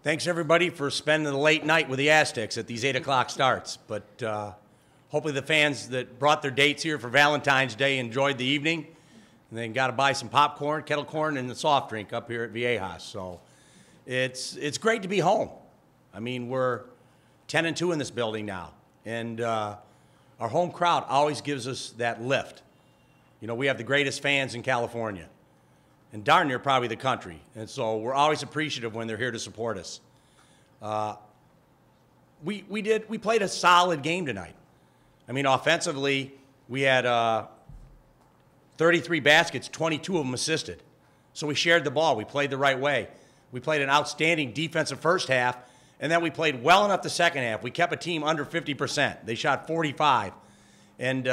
Thanks, everybody, for spending the late night with the Aztecs at these 8 o'clock starts. But hopefully the fans that brought their dates here for Valentine's Day enjoyed the evening. And then got to buy some popcorn, kettle corn, and a soft drink up here at Viejas. So it's great to be home. I mean, we're 10-2 in this building now. And our home crowd always gives us that lift. You know, we have the greatest fans in California. And darn near probably the country. And so we're always appreciative when they're here to support us. We played a solid game tonight. I mean, offensively, we had 33 baskets, 22 of them assisted. So we shared the ball. We played the right way. We played an outstanding defensive first half, and then we played well enough the second half. We kept a team under 50%. They shot 45. And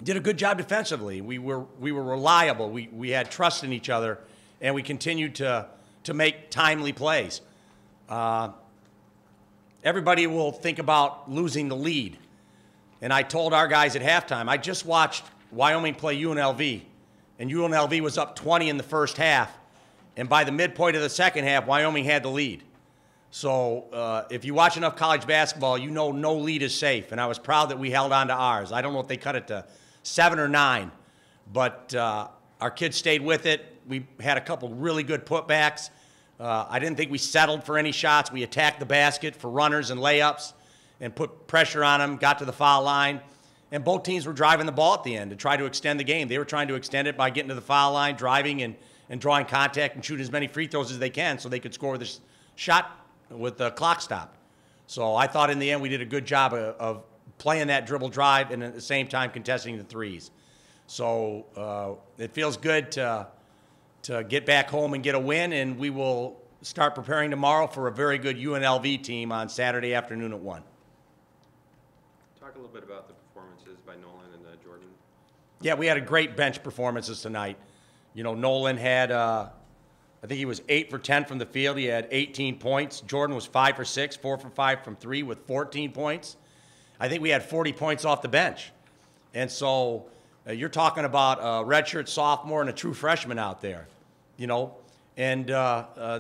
did a good job defensively. We were reliable. We had trust in each other, and we continued to make timely plays. Everybody will think about losing the lead. And I told our guys at halftime, I just watched Wyoming play UNLV, and UNLV was up 20 in the first half, and by the midpoint of the second half, Wyoming had the lead. So if you watch enough college basketball, you know no lead is safe, and I was proud that we held on to ours. I don't know if they cut it to 7 or 9, but our kids stayed with it. We had a couple really good putbacks. I didn't think we settled for any shots. We attacked the basket for runners and layups and put pressure on them, got to the foul line, and both teams were driving the ball at the end to try to extend the game. They were trying to extend it by getting to the foul line, driving and drawing contact and shooting as many free throws as they can so they could score with a shot with the clock stopped. So I thought in the end we did a good job of playing that dribble drive and at the same time contesting the threes. So it feels good to get back home and get a win, and we will start preparing tomorrow for a very good UNLV team on Saturday afternoon at 1. Talk a little bit about the performances by Nolan and Jordan. Yeah, we had a great bench performances tonight. You know, Nolan had, I think he was 8 for 10 from the field. He had 18 points. Jordan was 5 for 6, 4 for 5 from 3 with 14 points. I think we had 40 points off the bench. And so you're talking about a redshirt sophomore and a true freshman out there, you know. And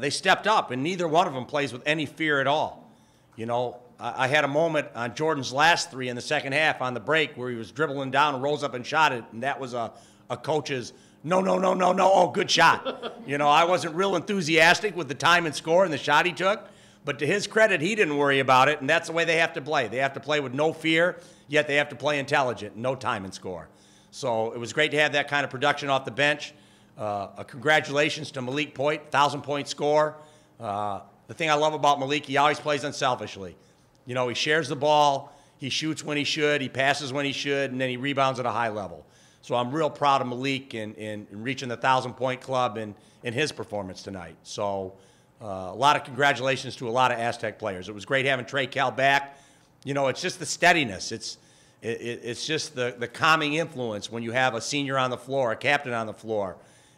they stepped up, and neither one of them plays with any fear at all. You know, I had a moment on Jordan's last 3 in the second half on the break where he was dribbling down and rose up and shot it, and that was a coach's no, oh, good shot. You know, I wasn't real enthusiastic with the time and score and the shot he took. But to his credit, he didn't worry about it, and that's the way they have to play. They have to play with no fear, yet they have to play intelligent, no time and score. So it was great to have that kind of production off the bench. Congratulations to Malik Poit, 1,000-point score. The thing I love about Malik, he always plays unselfishly. You know, he shares the ball, he shoots when he should, he passes when he should, and then he rebounds at a high level. So I'm real proud of Malik in reaching the 1,000-point club in his performance tonight. So a lot of congratulations to a lot of Aztec players. It was great having Trey Cal back. You know, it's just the steadiness. It's just the calming influence when you have a senior on the floor, a captain on the floor.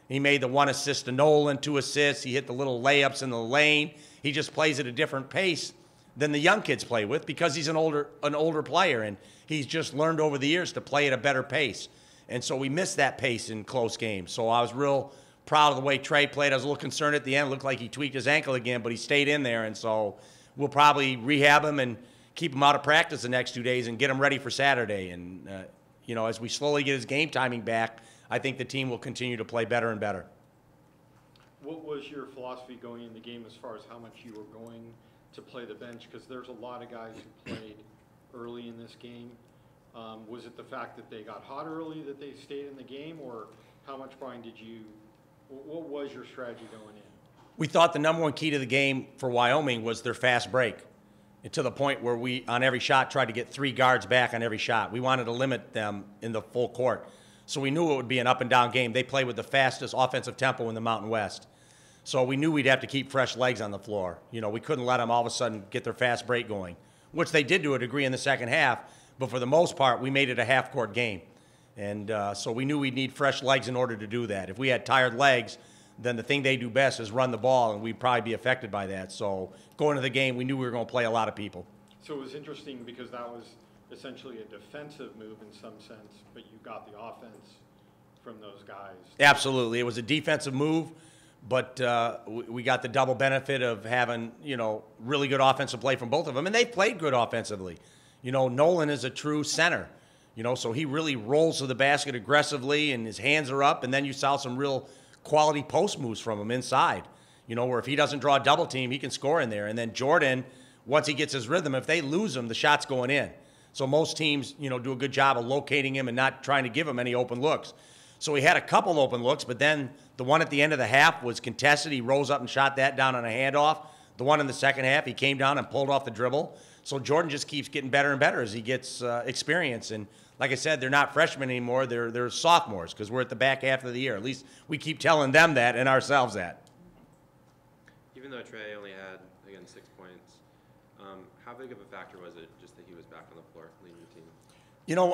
He made the 1 assist to Nolan, 2 assists. He hit the little layups in the lane. He just plays at a different pace than the young kids play with because he's an older player, and he's just learned over the years to play at a better pace. And so we missed that pace in close games. So I was real proud of the way Trey played. I was a little concerned at the end. It looked like he tweaked his ankle again, but he stayed in there. And so we'll probably rehab him and keep him out of practice the next 2 days and get him ready for Saturday. And, you know, as we slowly get his game timing back, I think the team will continue to play better and better. What was your philosophy going in the game as far as how much you were going to play the bench? Because there's a lot of guys who played early in this game. Was it the fact that they got hot early that they stayed in the game, or how much, Brian, what was your strategy going in? We thought the #1 key to the game for Wyoming was their fast break, and to the point where we, on every shot, tried to get 3 guards back on every shot. We wanted to limit them in the full court. So we knew it would be an up-and-down game. They play with the fastest offensive tempo in the Mountain West. So we knew we'd have to keep fresh legs on the floor. You know, we couldn't let them all of a sudden get their fast break going, which they did to a degree in the second half. But for the most part, we made it a half-court game. And so we knew we'd need fresh legs in order to do that. If we had tired legs, then the thing they do best is run the ball, and we'd probably be affected by that. So going into the game, we knew we were going to play a lot of people. So it was interesting because that was essentially a defensive move in some sense, but you got the offense from those guys. Absolutely. It was a defensive move, But we got the double benefit of having, really good offensive play from both of them. And they played good offensively. Nolan is a true center, so he really rolls to the basket aggressively and his hands are up. And then you saw some real quality post moves from him inside, where if he doesn't draw a double team, he can score in there. And then Jordan, once he gets his rhythm, if they lose him, the shot's going in. So most teams, do a good job of locating him and not trying to give him any open looks. So he had a couple open looks, but then the one at the end of the half was contested. He rose up and shot that down on a handoff. The one in the second half, he came down and pulled off the dribble. So Jordan just keeps getting better and better as he gets experience. And like I said, they're not freshmen anymore. They're sophomores because we're at the back half of the year. At least we keep telling them that and ourselves that. Even though Trey only had, again, 6 points, how big of a factor was it just that he was back on the floor leading the team?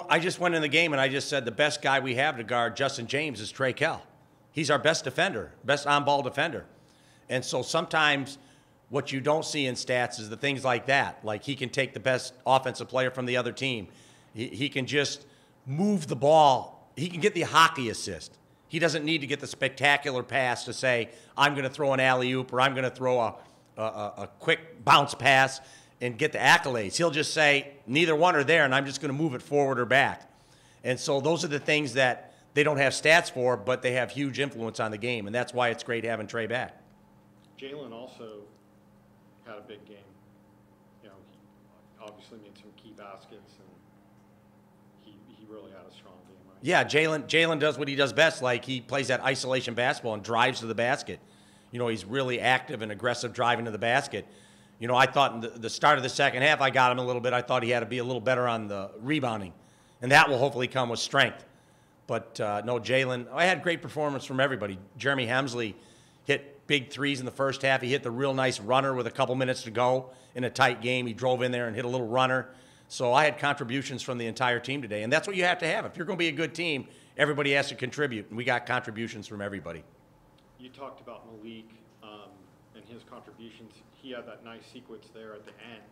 I just went in the game and I just said the best guy we have to guard Justin James is Trey Kell. He's our best defender, best on-ball defender. And so sometimes what you don't see in stats is the things like that. Like he can take the best offensive player from the other team. He can just move the ball. He can get the hockey assist. He doesn't need to get the spectacular pass to say, I'm going to throw an alley-oop or I'm going to throw a quick bounce pass and get the accolades. He'll just say, neither one are there, and I'm just going to move it forward or back. And so those are the things that they don't have stats for, but they have huge influence on the game, and that's why it's great having Trey back. Jalen also had a big game. He obviously made some key baskets, and he really had a strong game. Right? Yeah, Jalen does what he does best. Like he plays that isolation basketball and drives to the basket. He's really active and aggressive driving to the basket. I thought in the start of the second half, I got him a little bit. I thought he had to be a little better on the rebounding, and that will hopefully come with strength. But, no, Jalen, I had great performance from everybody. Jeremy Hemsley hit big threes in the first half. He hit the real nice runner with a couple minutes to go in a tight game. He drove in there and hit a little runner. So I had contributions from the entire team today, and that's what you have to have. If you're going to be a good team, everybody has to contribute, and we got contributions from everybody. You talked about Malik and his contributions. He had that nice sequence there at the end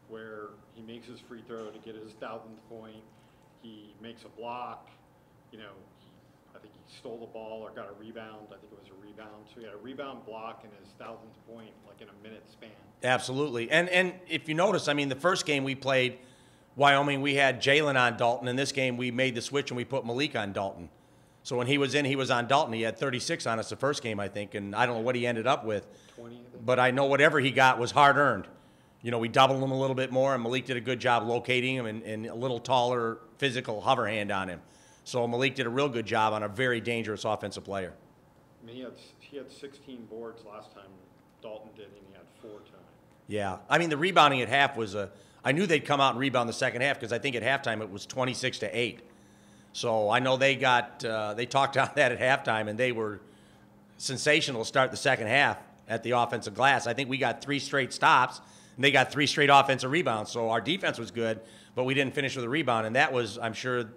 where he makes his free throw to get his 1000th point. He makes a block. I think he stole the ball or got a rebound. I think it was a rebound. So he had a rebound, block, and his 1000th point like in a minute span. Absolutely. And if you notice, the first game we played Wyoming, we had Jalen on Dalton. In this game, we made the switch and we put Malik on Dalton. So when he was on Dalton. He had 36 on us the first game, I think, and I don't know what he ended up with. 20, I think. But I know whatever he got was hard-earned. We doubled him a little bit more, and Malik did a good job locating him and a little taller physical hover hand on him. So Malik did a real good job on a very dangerous offensive player. He had 16 boards last time Dalton did, and he had 4 tonight. Yeah. The rebounding at half was I knew they'd come out and rebound the second half because I think at halftime it was 26-8. So I know they talked on that at halftime, and they were sensational to start the second half at the offensive glass. I think we got 3 straight stops, and they got 3 straight offensive rebounds. So our defense was good, but we didn't finish with a rebound, and that was, I'm sure,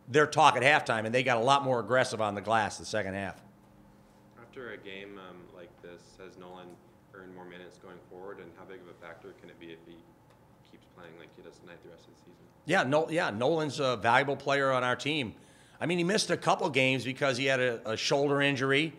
their talk at halftime, and they got a lot more aggressive on the glass the second half. After a game like this, has Nolan earned more minutes going forward, and how big of a factor can it be if he keeps playing like he does tonight the rest of the season? Yeah, Nolan's a valuable player on our team. He missed a couple games because he had a shoulder injury,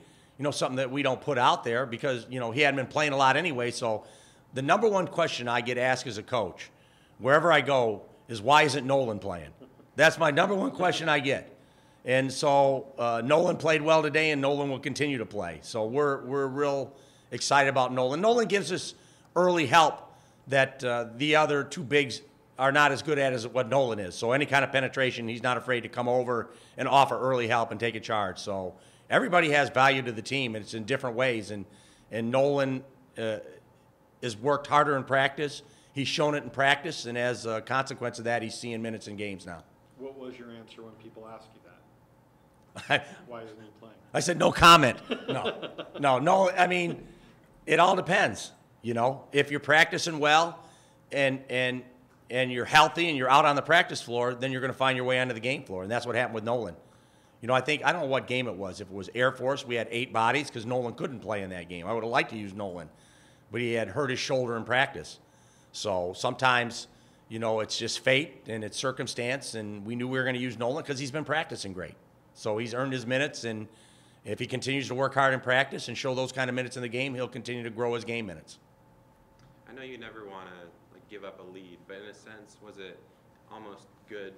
something that we don't put out there because, he hadn't been playing a lot anyway. So the number one question I get asked as a coach, wherever I go, is why isn't Nolan playing? That's my number one question I get. And so Nolan played well today, and Nolan will continue to play. So we're real excited about Nolan. Nolan gives us early help that the other 2 bigs are not as good at as what Nolan is. So any kind of penetration, he's not afraid to come over and offer early help and take a charge. So everybody has value to the team, and it's in different ways. And Nolan has worked harder in practice. He's shown it in practice, and as a consequence of that, he's seeing minutes in games now. What was your answer when people ask you that? Why isn't he playing? I said no comment. No. It all depends. If you're practicing well and you're healthy and you're out on the practice floor, then you're going to find your way onto the game floor, and that's what happened with Nolan. I don't know what game it was. If it was Air Force, we had 8 bodies because Nolan couldn't play in that game. I would have liked to use Nolan, but he had hurt his shoulder in practice. So sometimes, it's just fate and it's circumstance, and we knew we were going to use Nolan because he's been practicing great. So he's earned his minutes, and If he continues to work hard in practice and show those kind of minutes in the game, he'll continue to grow his game minutes. I know you never want to like give up a lead, but in a sense, was it almost good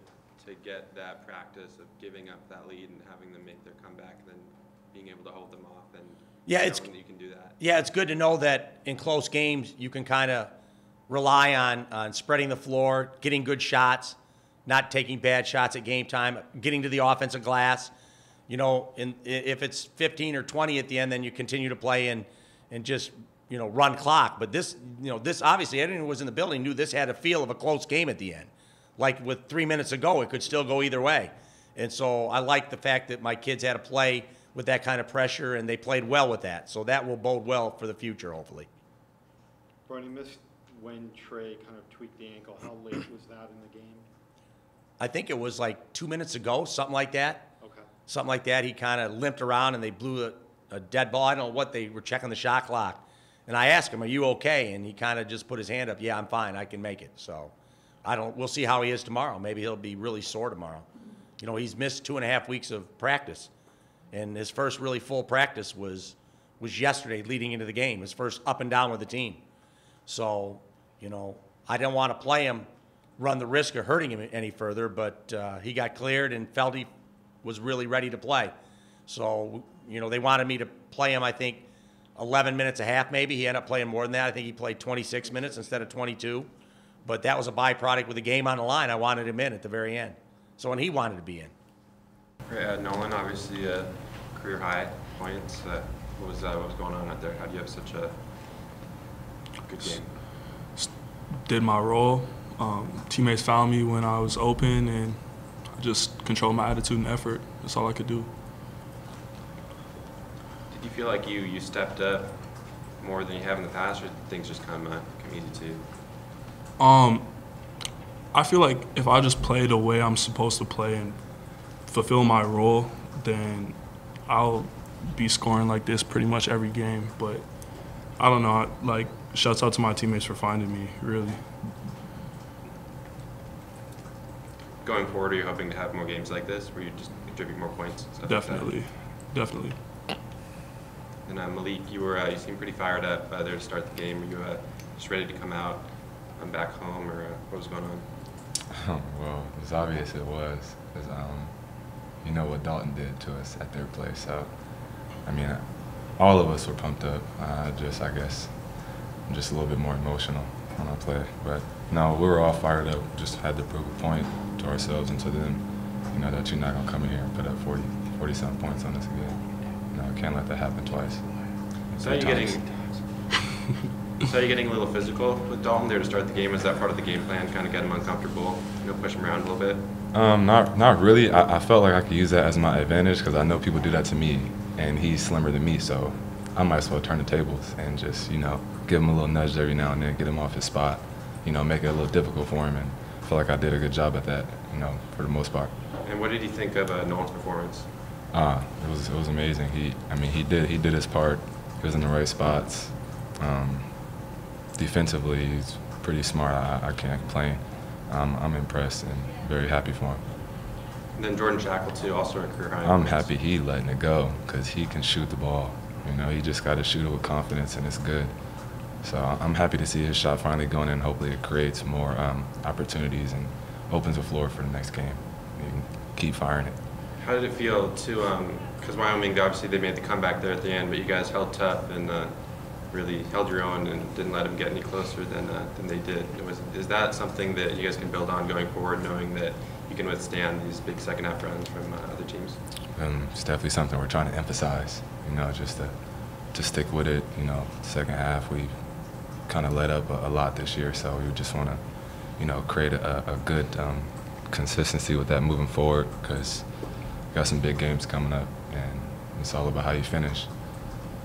to get that practice of giving up that lead and having them make their comeback, and then being able to hold them off and knowing that you can do that? Yeah, it's good to know that in close games you can kind of rely on spreading the floor, getting good shots, not taking bad shots at game time, getting to the offensive glass. You know, if it's 15 or 20 at the end, then you continue to play and just, you know, run clock. But this, you know, this obviously anyone who was in the building knew this had a feel of a close game at the end. Like with 3 minutes ago, it could still go either way. And so I like the fact that my kids had to play with that kind of pressure, and they played well with that. So that will bode well for the future, hopefully. Brian, you missed when Trey kind of tweaked the ankle. How late was that in the game? I think it was like 2 minutes ago, something like that. Okay. Something like that. He kind of limped around, and they blew a dead ball. I don't know what, they were checking the shot clock. And I asked him, "Are you okay?" And he kind of just put his hand up. "Yeah, I'm fine. I can make it." So we'll see how he is tomorrow. Maybe he'll be really sore tomorrow. You know, he's missed 2.5 weeks of practice. And his first really full practice was yesterday leading into the game, his first up and down with the team. So, you know, I didn't want to play him, run the risk of hurting him any further, but he got cleared and felt he was really ready to play. So, you know, they wanted me to play him, I think, 11 minutes a half maybe. He ended up playing more than that. I think he played 26 minutes instead of 22. But that was a byproduct with the game on the line. I wanted him in at the very end. So, and he wanted to be in. Nolan, obviously career high points. What was going on out there? How do you have such a good game? Did my role. Teammates found me when I was open, and I just controlled my attitude and effort. That's all I could do. Did you feel like you stepped up more than you have in the past, or did things just come easy to you? I feel like if I just play the way I'm supposed to play and fulfill my role, then I'll be scoring like this pretty much every game. But I don't know, like, shouts out to my teammates for finding me, really. Going forward, are you hoping to have more games like this where you just contribute more points? Definitely, definitely. And Malik, you seemed pretty fired up there to start the game. Were you just ready to come out back home, or what was going on? Well, it's obvious it was, because you know what Dalton did to us at their place. So, I mean, all of us were pumped up. I guess, I'm just a little bit more emotional when I play. But no, we were all fired up. Just had to prove a point to ourselves and to them, you know, that you're not gonna come in here and put up 40-something points on us again. You know, can't let that happen twice. So you're getting a little physical with Dalton there to start the game. Is that part of the game plan? Kind of get him uncomfortable, you know, push him around a little bit. Not really. I felt like I could use that as my advantage, because I know people do that to me, and he's slimmer than me, so I might as well turn the tables and just, you know, give him a little nudge every now and then, get him off his spot, you know, make it a little difficult for him, and I feel like I did a good job at that, you know, for the most part. And what did you think of Nolan's performance? It was amazing. He did his part. He was in the right spots. Defensively, he's pretty smart. I can't complain. I'm impressed and very happy for him. And then Jordan Shackle, too, also a career high. I'm happy he letting it go, because he can shoot the ball. You know, he just got to shoot it with confidence, and it's good. So I'm happy to see his shot finally going in. Hopefully it creates more opportunities and opens the floor for the next game. You can keep firing it. How did it feel to, because Wyoming, obviously they made the comeback there at the end, but you guys held tough and really held your own and didn't let them get any closer than they did. Is that something that you guys can build on going forward, knowing that you can withstand these big second-half runs from other teams? It's definitely something we're trying to emphasize, you know, just to stick with it. You know, second half we kind of let up a lot this year, so we just want to, you know, create a good consistency with that moving forward, because we got some big games coming up, and it's all about how you finish.